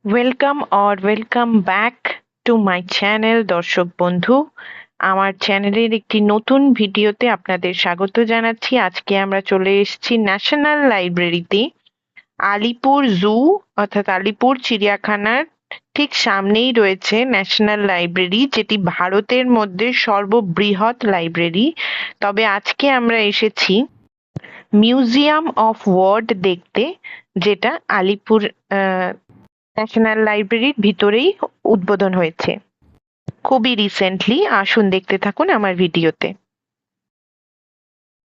Welcome back to my channel দর্শক বন্ধু। আমার চ্যানেলের একটি নতুন ভিডিওতে আপনাদের স্বাগত জানাচ্ছি। আজকে আমরা চলে এসেছি ন্যাশনাল লাইব্রেরিতে। আলিপুর জু অর্থাৎ আলিপুর চিড়িয়াখানার ঠিক সামনেই রয়েছে ন্যাশনাল লাইব্রেরি, যেটি ভারতের মধ্যে সর্ববৃহৎ লাইব্রেরি। তবে আজকে আমরা এসেছি মিউজিয়াম অফ ওয়ার্ড দেখতে, যেটা আলিপুর ন্যাশনাল লাইব্রেরির ভিতরেই উদ্বোধন হয়েছে খুবই রিসেন্টলি। আসুন দেখতে থাকুন আমার ভিডিওতে।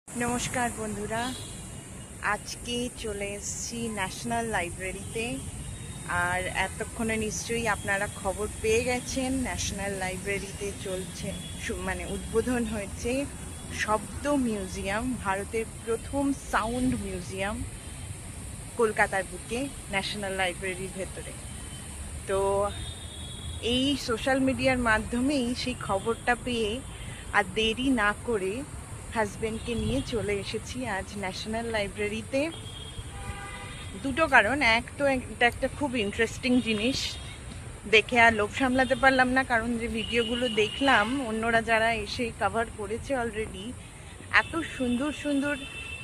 নমস্কার বন্ধুরা, আজকে চলে এসেছি ন্যাশনাল লাইব্রেরিতে। আর এতক্ষণে নিশ্চয়ই আপনারা খবর পেয়ে গেছেন, ন্যাশনাল লাইব্রেরিতে চলছে মানে উদ্বোধন হয়েছে শব্দ মিউজিয়াম, ভারতের প্রথম সাউন্ড মিউজিয়াম কলকাতার বুকে ন্যাশনাল লাইব্রেরির ভেতরে। তো এই সোশ্যাল মিডিয়ার মাধ্যমেই সেই খবরটা পেয়ে আর দেরি না করে হাজব্যান্ডকে নিয়ে চলে এসেছি আজ ন্যাশনাল লাইব্রেরিতে। দুটো কারণ, এক তো এটা একটা খুব ইন্টারেস্টিং জিনিস, দেখে আর লোভ সামলাতে পারলাম না, কারণ যে ভিডিওগুলো দেখলাম অন্যরা যারা এসে কভার করেছে অলরেডি, এত সুন্দর সুন্দর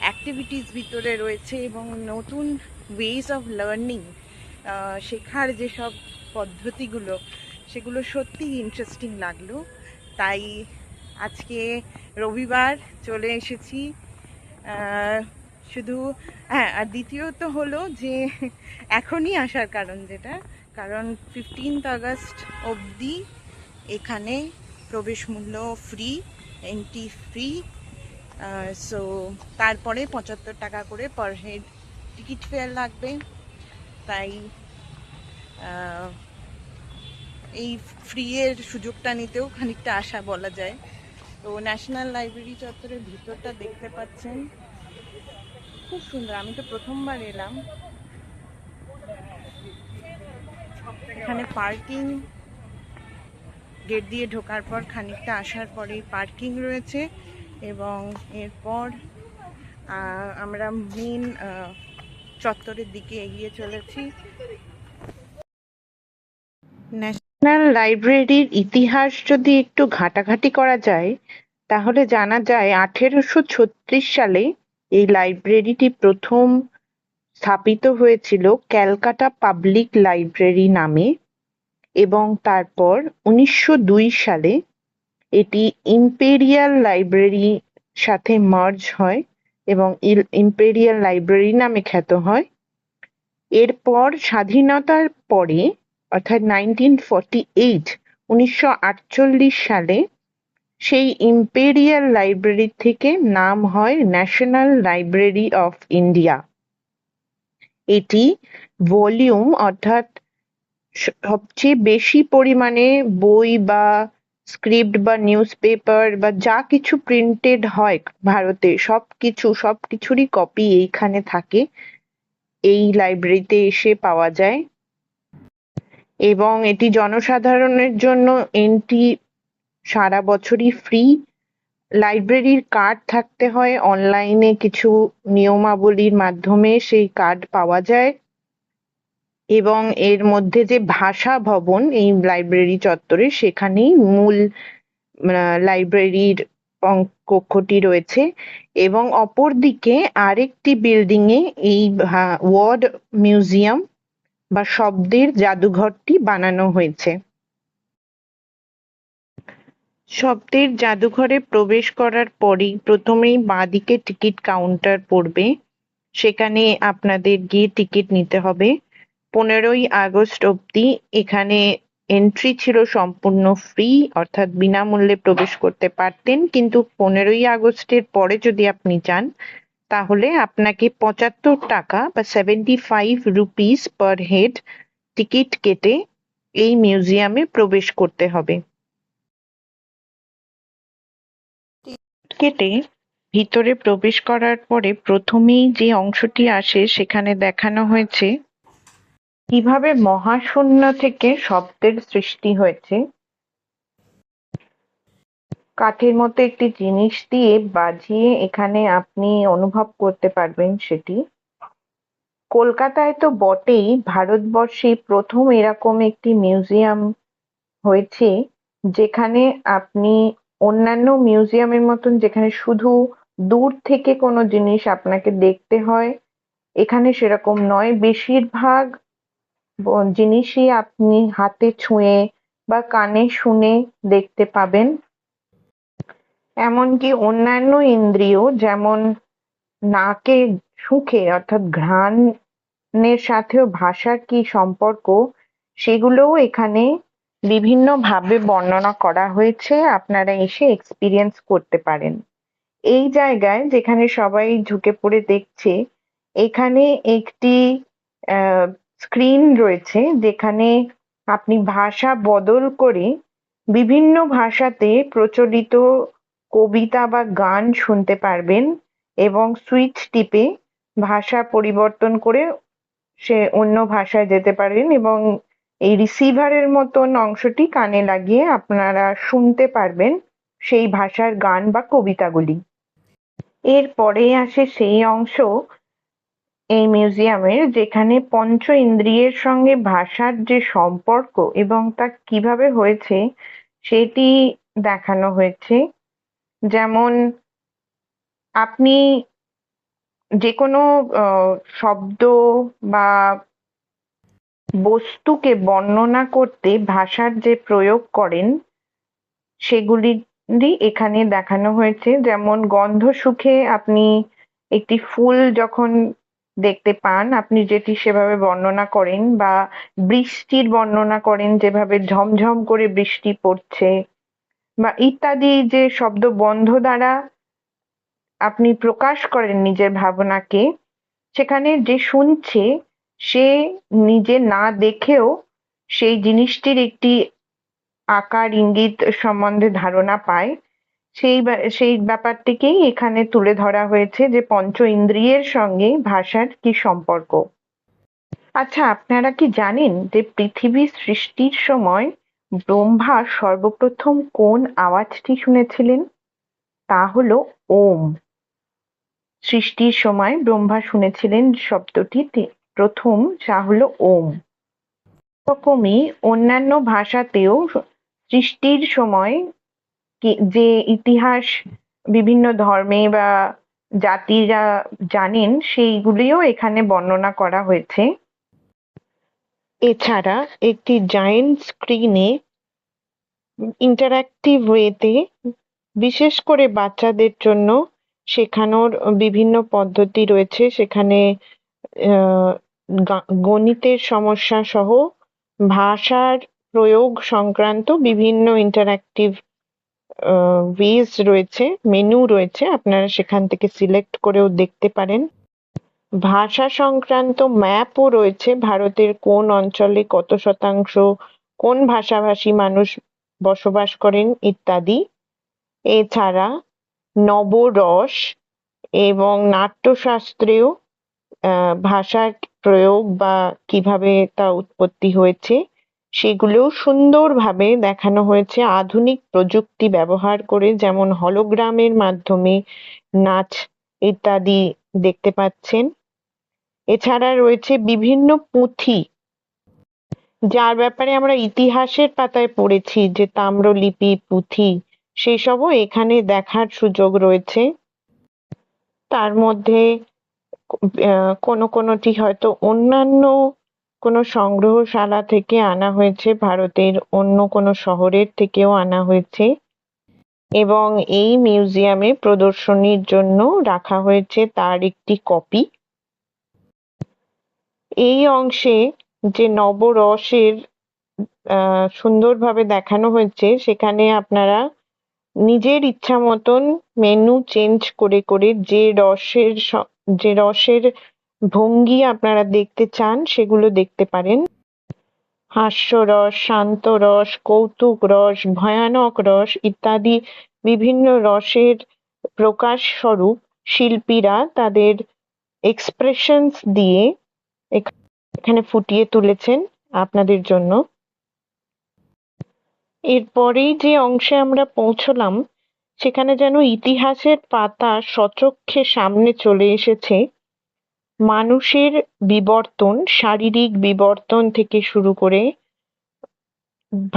অ্যাক্টিভিটিস ভিতরে রয়েছে এবং নতুন ওয়েজ অফ লার্নিং, শেখার যেসব পদ্ধতিগুলো, সেগুলো সত্যি ইন্টারেস্টিং লাগলো। তাই আজকে রবিবার চলে এসেছি। শুধু হ্যাঁ, আর দ্বিতীয়ত হলো যে এখনই আসার কারণ, কারণ 15 আগস্ট অবধি এখানে প্রবেশ মূল্য ফ্রি, এন্ট্রি ফ্রি। সো তারপরে 75 টাকা করে পার হেড টিকিট ফেয়ার লাগবে। তাই এই ফ্রি এর সুযোগটা নিতেও খানিকটা আশা বলা যায়। তো ন্যাশনাল লাইব্রেরি চত্বরের ভিতরটা দেখতে পাচ্ছেন, খুব সুন্দর। আমি তো প্রথমবার এলাম। এখানে পার্কিং, গেট দিয়ে ঢোকার পর খানিকটা আসার পরেই পার্কিং রয়েছে এবং এরপর আমরা মেন চত্বরের দিকে এগিয়ে চলেছি। ন্যাশনাল লাইব্রেরির ইতিহাস যদি একটু ঘাটাঘাটি করা যায়, তাহলে জানা যায় 1836 সালে এই লাইব্রেরিটি প্রথম স্থাপিত হয়েছিল ক্যালকাটা পাবলিক লাইব্রেরি নামে, এবং তারপর 1902 সালে এটি ইম্পেরিয়াল লাইব্রেরির সাথে মার্জ হয় এবং ইম্পেরিয়াল লাইব্রেরি নামে খ্যাত হয়। এরপর স্বাধীনতার পরে অর্থাৎ 1948 সালে সেই ইম্পেরিয়াল লাইব্রেরি থেকে নাম হয় ন্যাশনাল লাইব্রেরি অফ ইন্ডিয়া। এটি ভলিউম অর্থাৎ সবচেয়ে বেশি পরিমাণে বই বা স্ক্রিপ্ট বা নিউজ পেপার বা যা কিছু প্রিন্টেড হয় ভারতে, সবকিছুরই কপি এইখানে থাকে, এই লাইব্রেরিতে এসে পাওয়া যায়। এবং এটি জনসাধারণের জন্য এন্ট্রি সারা বছরই ফ্রি। লাইব্রেরির কার্ড থাকতে হয়, অনলাইনে কিছু নিয়মাবলীর মাধ্যমে সেই কার্ড পাওয়া যায়। এবং এর মধ্যে যে ভাষা ভবন এই লাইব্রেরি চত্বরে, সেখানেই মূল লাইব্রেরির কক্ষটি রয়েছে। এবং অপরদিকে আরেকটি বিল্ডিং এ এই ওয়ার্ড মিউজিয়াম বা শব্দের জাদুঘরটি বানানো হয়েছে। শব্দের জাদুঘরে প্রবেশ করার পরেই প্রথমেই বাঁদিকে টিকিট কাউন্টার পড়বে, সেখানে আপনাদের গিয়ে টিকিট নিতে হবে। 15ই আগস্ট অবধি এখানে এন্ট্রি ছিল সম্পূর্ণ ফ্রি, অর্থাৎ বিনামূল্যে প্রবেশ করতে পারতেন, কিন্তু 15ই আগস্টের পরে যদি আপনি চান, তাহলে আপনাকে 75 টাকা বা 75 রুপিস পার হেড টিকিট কেটে এই মিউজিয়ামে প্রবেশ করতে হবে। কেটে ভিতরে প্রবেশ করার পরে প্রথমেই যে অংশটি আসে, সেখানে দেখানো হয়েছে কিভাবে মহাশূন্য থেকে শব্দের সৃষ্টি হয়েছে। কাঠের মতো একটি জিনিস দিয়ে বাজিয়ে এখানে আপনি অনুভব করতে পারবেন সেটি। কলকাতায় তো বটেই, ভারতবর্ষে প্রথম এরকম একটি মিউজিয়াম হয়েছে যেখানে আপনি অন্যান্য মিউজিয়ামের মতন যেখানে শুধু দূর থেকে কোনো জিনিস আপনাকে দেখতে হয়, এখানে সেরকম নয়। বেশিরভাগ জিনিসই আপনি হাতে ছুঁয়ে বা কানে শুনে দেখতে পাবেন। এমনকি অন্যান্য ইন্দ্রিয় যেমন নাকে সুখে অর্থাৎ ঘ্রাণের সাথেও ভাষার কি সম্পর্ক সেগুলোও এখানে বিভিন্ন ভাবে বর্ণনা করা হয়েছে, আপনারা এসে এক্সপিরিয়েন্স করতে পারেন। এই জায়গায় যেখানে সবাই ঝুঁকে পড়ে দেখছে, এখানে একটি স্ক্রিন রয়েছে যেখানে আপনি ভাষা বদল করে বিভিন্ন ভাষাতে প্রচলিত কবিতা বা গান শুনতে পারবেন এবং সুইচ টিপে ভাষা পরিবর্তন করে সে অন্য ভাষায় যেতে পারেন এবং এই রিসিভারের মতন অংশটি কানে লাগিয়ে আপনারা শুনতে পারবেন সেই ভাষার গান বা কবিতাগুলি। এরপরে আসে সেই অংশ এই মিউজিয়ামের যেখানে পঞ্চ ইন্দ্রিয়ের সঙ্গে ভাষার যে সম্পর্ক এবং তা কিভাবে হয়েছে সেটি দেখানো হয়েছে। যেমন আপনি যে কোনো শব্দ বা বস্তুকে বর্ণনা করতে ভাষার যে প্রয়োগ করেন সেগুলিরই এখানে দেখানো হয়েছে। যেমন গন্ধ সুখে আপনি একটি ফুল যখন দেখতে পান আপনি যেটি সেভাবে বর্ণনা করেন, বা বৃষ্টির বর্ণনা করেন যেভাবে ঝমঝম করে বৃষ্টি পড়ছে, বা ইত্যাদি যে শব্দ বন্ধ দ্বারা আপনি প্রকাশ করেন নিজের ভাবনাকে, সেখানে যে শুনছে সে নিজে না দেখেও সেই জিনিসটির একটি আকার ইঙ্গিত সম্বন্ধে ধারণা পায়। সেই ব্যাপারটিকেই এখানে তুলে ধরা হয়েছে যে পঞ্চ ইন্দ্রিয়ের সঙ্গে ভাষার কি সম্পর্ক। আচ্ছা, আপনারা কি জানেন যে পৃথিবী সৃষ্টির সময় ব্রহ্মা সর্বপ্রথম কোন আওয়াজটি শুনেছিলেন? তা হলো ওম। সৃষ্টির সময় ব্রহ্মা শুনেছিলেন শব্দটি প্রথম, যা হলো ওম। এরকমই অন্যান্য ভাষাতেও সৃষ্টির সময় যে ইতিহাস বিভিন্ন ধর্মে বা জাতিরা জানেন সেইগুলিও এখানে বর্ণনা করা হয়েছে। এছাড়া একটি জায়েন্ট স্ক্রিনে ইন্টারঅ্যাক্টিভ ওয়েতে বিশেষ করে বাচ্চাদের জন্য শেখানোর বিভিন্ন পদ্ধতি রয়েছে। সেখানে গণিতের সমস্যা সহ ভাষার প্রয়োগ সংক্রান্ত বিভিন্ন ইন্টারঅ্যাক্টিভ ওয়েজ রয়েছে, মেনু রয়েছে, আপনারা সেখান থেকে সিলেক্ট করেও দেখতে পারেন। ভাষা সংক্রান্ত ম্যাপও রয়েছে, ভারতের কোন অঞ্চলে কত শতাংশ কোন ভাষাভাষী মানুষ বসবাস করেন ইত্যাদি। এছাড়া নবরস এবং নাট্যশাস্ত্রেও ভাষার প্রয়োগ বা কিভাবে তা উৎপত্তি হয়েছে সেগুলোও সুন্দরভাবে দেখানো হয়েছে আধুনিক প্রযুক্তি ব্যবহার করে, যেমন হলোগ্রামের মাধ্যমে নাচ ইত্যাদি দেখতে পাচ্ছেন। এছাড়া রয়েছে বিভিন্ন পুঁথি যার ব্যাপারে আমরা ইতিহাসের পাতায় পড়েছি যে তাম্রলিপি পুঁথি, সেসবও এখানে দেখার সুযোগ রয়েছে। তার মধ্যে কোনোটি হয়তো অন্যান্য কোনো সংগ্রহশালা থেকে আনা হয়েছে, ভারতের অন্য কোনো শহরের থেকেও আনা হয়েছে এবং এই মিউজিয়ামে প্রদর্শনীর জন্য রাখা হয়েছে তার একটি কপি। এই অংশে যে নবরসের সুন্দরভাবে দেখানো হয়েছে সেখানে আপনারা নিজের ইচ্ছা মতন মেনু চেঞ্জ করে করে যে রসের ভঙ্গি আপনারা দেখতে চান সেগুলো দেখতে পারেন। হাস্যরস, শান্ত রস, কৌতুক রস, ভয়ানক রস ইত্যাদি বিভিন্ন রসের প্রকাশ স্বরূপ শিল্পীরা তাদের এক্সপ্রেশনস দিয়ে এখানে ফুটিয়ে তুলেছেন আপনাদের জন্য। এরপরেই যে অংশে আমরা পৌঁছলাম সেখানে যেন ইতিহাসের পাতা সচক্ষে সামনে চলে এসেছে। মানুষের বিবর্তন, শারীরিক বিবর্তন থেকে শুরু করে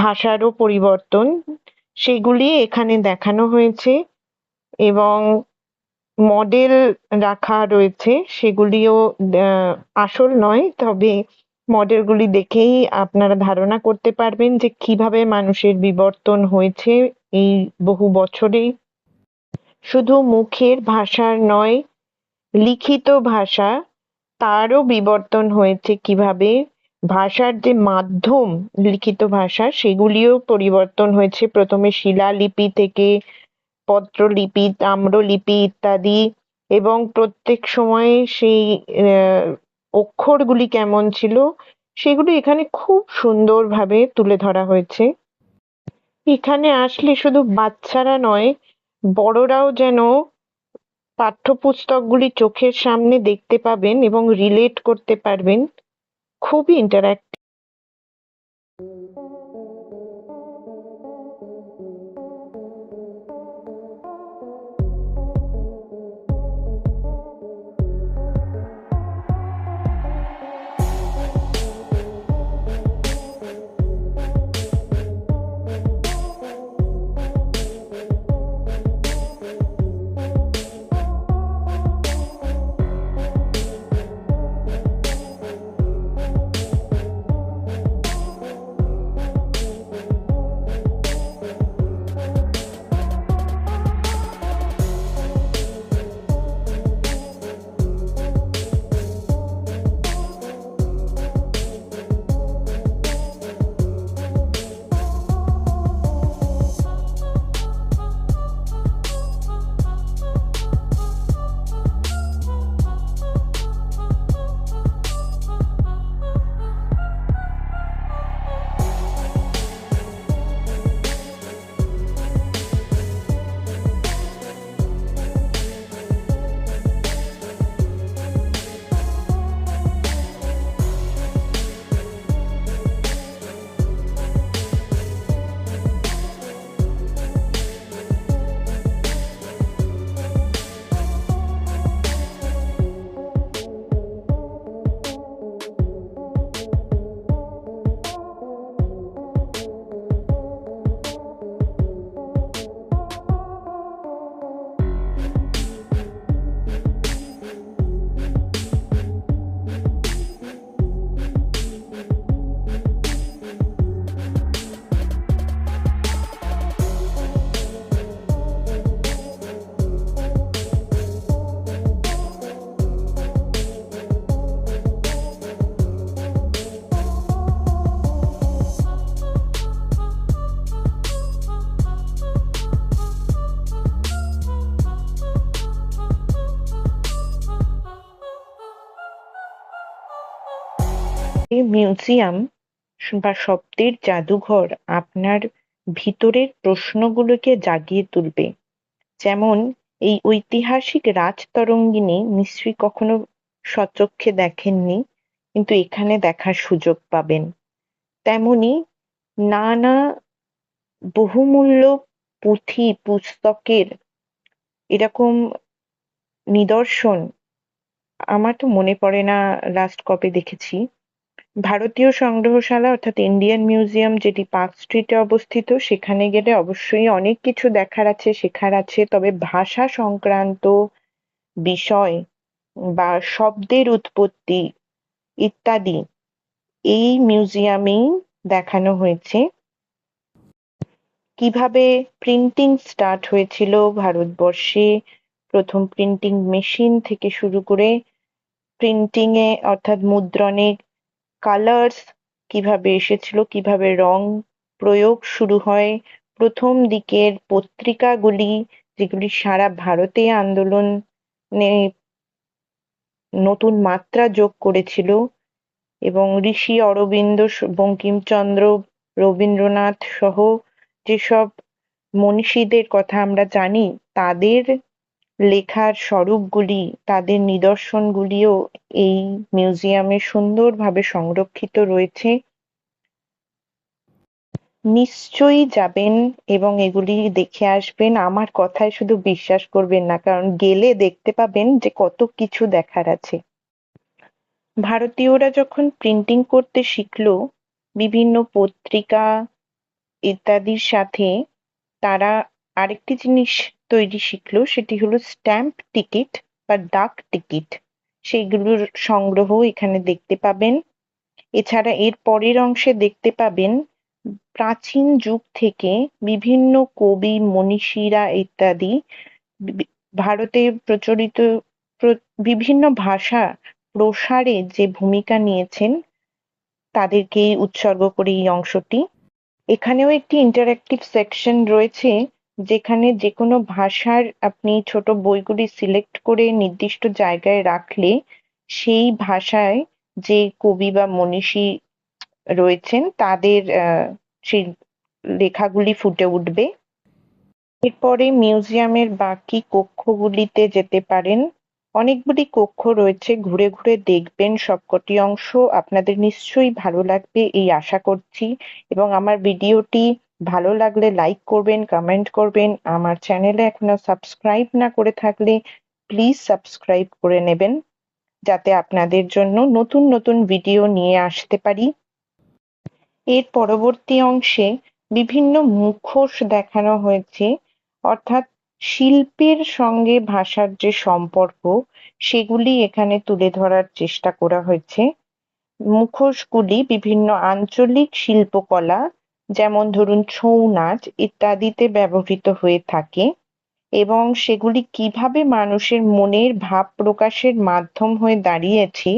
ভাষারও পরিবর্তন, সেগুলি এখানে দেখানো হয়েছে এবং মডেল রাখা রয়েছে, সেগুলিও আসল নয়, তবে মডেলগুলি দেখেই আপনারা ধারণা করতে পারবেন যে কিভাবে মানুষের বিবর্তন হয়েছে এই বহু বছরে। শুধু মুখের ভাষার নয়, লিখিত ভাষা তারও বিবর্তন হয়েছে কিভাবে, ভাষার যে মাধ্যম লিখিত ভাষা সেগুলিও পরিবর্তন হয়েছে, প্রথমে শিলালিপি থেকে পত্রলিপি, তাম্রলিপি ইত্যাদি, এবং প্রত্যেক সময়ে সেই অক্ষরগুলি কেমন ছিল সেগুলি এখানে খুব সুন্দরভাবে তুলে ধরা হয়েছে। এখানে আসলে শুধু বাচ্চারা নয়, বড়রাও যেন পাঠ্যপুস্তকগুলি চোখের সামনে দেখতে পাবেন এবং রিলেট করতে পারবেন। খুবই ইন্টারঅ্যাক্টিভ। এই মিউজিয়াম বা শব্দের জাদুঘর আপনার ভিতরের প্রশ্নগুলোকে জাগিয়ে তুলবে। যেমন এই ঐতিহাসিক রাজতরঙ্গিনী নিশ্চয়ই কখনো স্বচক্ষে দেখেননি, কিন্তু এখানে দেখার সুযোগ পাবেন। তেমনি নানা বহুমূল্য পুঁথি পুস্তকের এরকম নিদর্শন, আমার তো মনে পড়ে না লাস্ট কবে দেখেছি। ভারতীয় সংগ্রহশালা অর্থাৎ ইন্ডিয়ান মিউজিয়াম, যেটি পার্ক স্ট্রিটে অবস্থিত, সেখানে গেলে অবশ্যই অনেক কিছু দেখার আছে, শেখার আছে। তবে ভাষা সংক্রান্ত বিষয় বা শব্দের উৎপত্তি ইত্যাদি এই মিউজিয়ামেই দেখানো হয়েছে। কিভাবে প্রিন্টিং স্টার্ট হয়েছিল ভারতবর্ষে, প্রথম প্রিন্টিং মেশিন থেকে শুরু করে প্রিন্টিং এ অর্থাৎ মুদ্রণে কালার্স কিভাবে এসেছিল, কিভাবে রং প্রয়োগ শুরু হয়, প্রথম দিকের পত্রিকাগুলি যেগুলি সারা ভারতে আন্দোলনে নতুন মাত্রা যোগ করেছিল, এবং ঋষি অরবিন্দ, বঙ্কিমচন্দ্র, রবীন্দ্রনাথ সহ যেসব মনীষীদের কথা আমরা জানি, তাদের লেখার স্বরূপগুলি, তাদের নিদর্শনগুলিও এই মিউজিয়ামে সুন্দরভাবে সংরক্ষিত রয়েছে। নিশ্চয়ই যাবেন এবং এগুলি দেখে আসবেন। আমার কথায় শুধু বিশ্বাস করবেন না, কারণ গেলে দেখতে পাবেন যে কত কিছু দেখার আছে। ভারতীয়রা যখন প্রিন্টিং করতে শিখলো, বিভিন্ন পত্রিকা ইত্যাদির সাথে তারা আরেকটি জিনিস তৈরি শিখলো, সেটি হলো স্ট্যাম্প টিকিট বা ডাক টিকিট। সেগুলোর সংগ্রহ এখানে দেখতে পাবেন। এছাড়া এর পরের অংশে দেখতে পাবেন প্রাচীন যুগ থেকে বিভিন্ন কবি, মনীষীরা ইত্যাদি ভারতে প্রচলিত বিভিন্ন ভাষা প্রসারে যে ভূমিকা নিয়েছেন তাদেরকে উৎসর্গ করে এই অংশটি। এখানেও একটি ইন্টারেক্টিভ সেকশন রয়েছে, যেখানে যেকোনো ভাষার আপনি ছোট বইগুলি সিলেক্ট করে নির্দিষ্ট জায়গায় রাখলে সেই ভাষায় যে কবি বা মনীষী রয়েছেন তাদের সেই লেখাগুলি ফুটে উঠবে। এরপরে মিউজিয়ামের বাকি কক্ষগুলিতে যেতে পারেন। অনেকগুলি কক্ষ রয়েছে, ঘুরে ঘুরে দেখবেন সবকটি অংশ। আপনাদের নিশ্চয়ই ভালো লাগবে এই আশা করছি, এবং আমার ভিডিওটি ভালো লাগলে লাইক করবেন, কমেন্ট করবেন। আমার চ্যানেলে এখনো সাবস্ক্রাইব না করে থাকলে প্লিজ সাবস্ক্রাইব করে নেবেন, যাতে আপনাদের জন্য নতুন নতুন ভিডিও নিয়ে আসতে পারি। এর পরবর্তী অংশে বিভিন্ন মুখোশ দেখানো হয়েছে, অর্থাৎ শিল্পের সঙ্গে ভাষার যে সম্পর্ক সেগুলি এখানে তুলে ধরার চেষ্টা করা হয়েছে। মুখোশগুলি বিভিন্ন আঞ্চলিক শিল্পকলা, যেমন ধরুন ছৌ নাচ ইত্যাদিতে ব্যবহৃত হয়ে থাকে, এবং সেগুলি কিভাবে মানুষের মনের ভাব প্রকাশের মাধ্যম হয়ে দাঁড়িয়েছে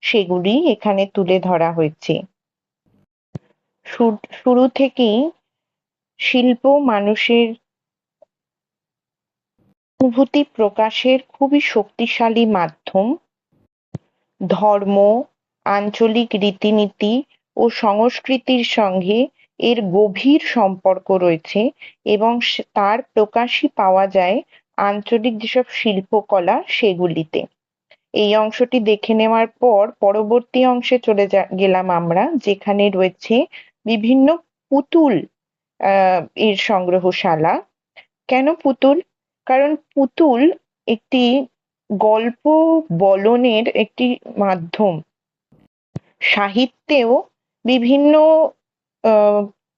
সেগুলি এখানে তুলে ধরা হয়েছে। শুরু থেকেই শিল্প মানুষের অনুভূতি প্রকাশের খুবই শক্তিশালী মাধ্যম। ধর্ম, আঞ্চলিক রীতিনীতি ও সংস্কৃতির সঙ্গে এর গভীর সম্পর্ক রয়েছে, এবং তার প্রকাশই পাওয়া যায় আঞ্চলিক যেসব শিল্পকলা সেগুলিতে। এই অংশটি দেখে নেওয়ার পর পরবর্তী অংশে চলে গেলাম আমরা, যেখানে রয়েছে বিভিন্ন পুতুল এর সংগ্রহশালা। কেন পুতুল? কারণ পুতুল একটি গল্প বলনের একটি মাধ্যম। সাহিত্যেও বিভিন্ন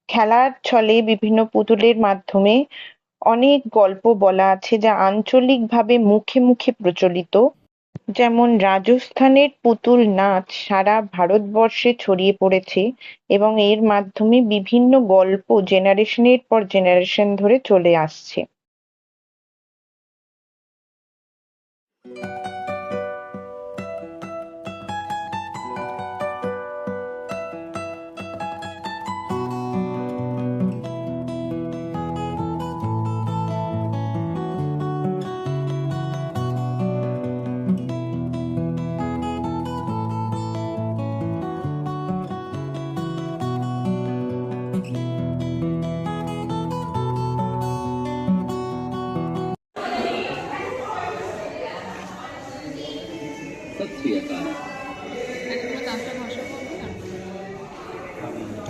খেলার ছলে বিভিন্ন পুতুলের মাধ্যমে অনেক গল্প বলা আছে, যা আঞ্চলিকভাবে মুখে মুখে প্রচলিত। যেমন রাজস্থানের পুতুল নাচ সারা ভারতবর্ষে ছড়িয়ে পড়েছে, এবং এর মাধ্যমে বিভিন্ন গল্প জেনারেশনের পর জেনারেশন ধরে চলে আসছে।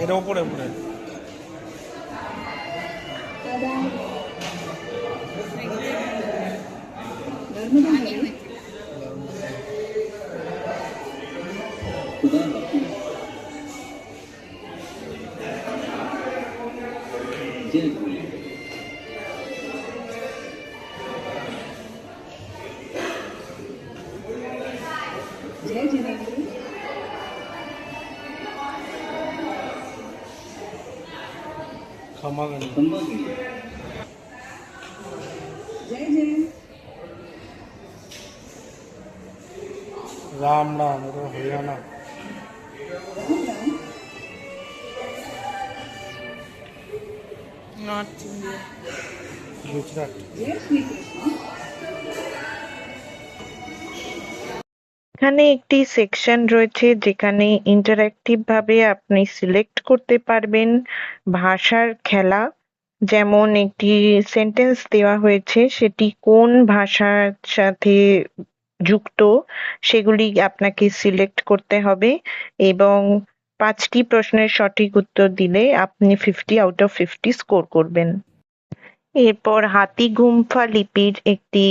এটা উপরে উপরে खमागणी राम राम এটা হরিয়ানা নর্থ ইন্ডিয়া, গুজরাট। এখানে একটি সেকশন রয়েছে যেখানে ইন্টারঅ্যাক্টিভ ভাবে আপনি সিলেক্ট করতে পারবেন ভাষার খেলা। যেমন একটি সেন্টেন্স দেওয়া হয়েছে, সেটি কোন ভাষার সাথে যুক্ত সেগুলি আপনাকে সিলেক্ট করতে হবে, এবং 5টি প্রশ্নের সঠিক উত্তর দিলে আপনি 50 আউট অফ 50 স্কোর করবেন। এরপর হাতিগুম্ফা লিপির একটি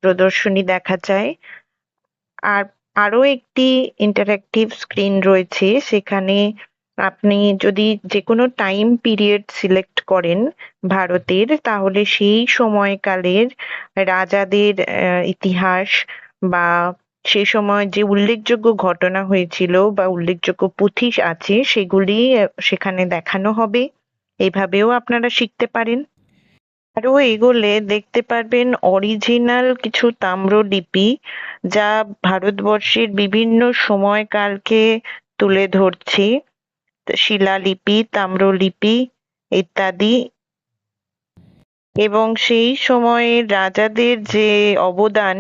প্রদর্শনী দেখা যায়, আর আরো একটি ইন্টারঅ্যাক্টিভ স্ক্রিন রয়েছে, সেখানে আপনি যদি যেকোনো টাইম পিরিয়ড সিলেক্ট করেন ভারতের, তাহলে সেই সময়কালের রাজাদের ইতিহাস বা সে সময় যে উল্লেখযোগ্য ঘটনা হয়েছিল বা উল্লেখযোগ্য পুঁথি আছে সেগুলি সেখানে দেখানো হবে। এভাবেও আপনারা শিখতে পারেন। আরো এগোলে দেখতে পারবেন অরিজিনাল কিছু তাম্রলিপি, যা ভারতবর্ষের বিভিন্ন সময়কালকে তুলে ধরছে। শিলালিপি, তাম্রলিপি ইত্যাদি, এবং সেই সময়ের রাজাদের যে অবদান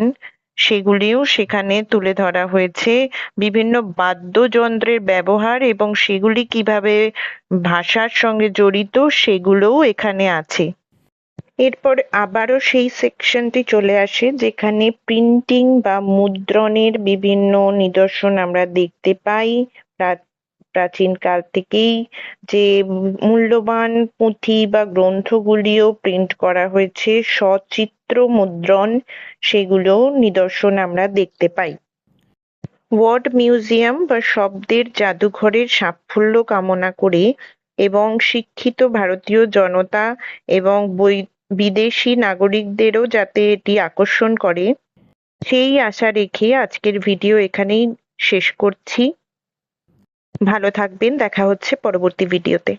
সেগুলিও সেখানে তুলে ধরা হয়েছে। বিভিন্ন বাদ্যযন্ত্রের ব্যবহার এবং সেগুলি কিভাবে ভাষার সঙ্গে জড়িত সেগুলোও এখানে আছে। এরপর আবারও সেই সেকশনটি চলে আসে যেখানে প্রিন্টিং বা মুদ্রণের বিভিন্ন নিদর্শন আমরা দেখতে পাই। প্রাচীনকাল থেকেই যে মূল্যবান পুঁথি বা গ্রন্থগুলিও প্রিন্ট করা হয়েছে, সচিত্র মুদ্রণ, সেগুলোও নিদর্শন আমরা দেখতে পাই। ওয়ার্ড মিউজিয়াম বা শব্দের জাদুঘরের সাফল্য কামনা করে এবং শিক্ষিত ভারতীয় জনতা এবং বিদেশি নাগরিকদেরও যাতে এটি আকর্ষণ করে, সেই আশা রেখে আজকের ভিডিও এখানেই শেষ করছি। ভালো থাকবেন, দেখা হচ্ছে পরবর্তী ভিডিওতে।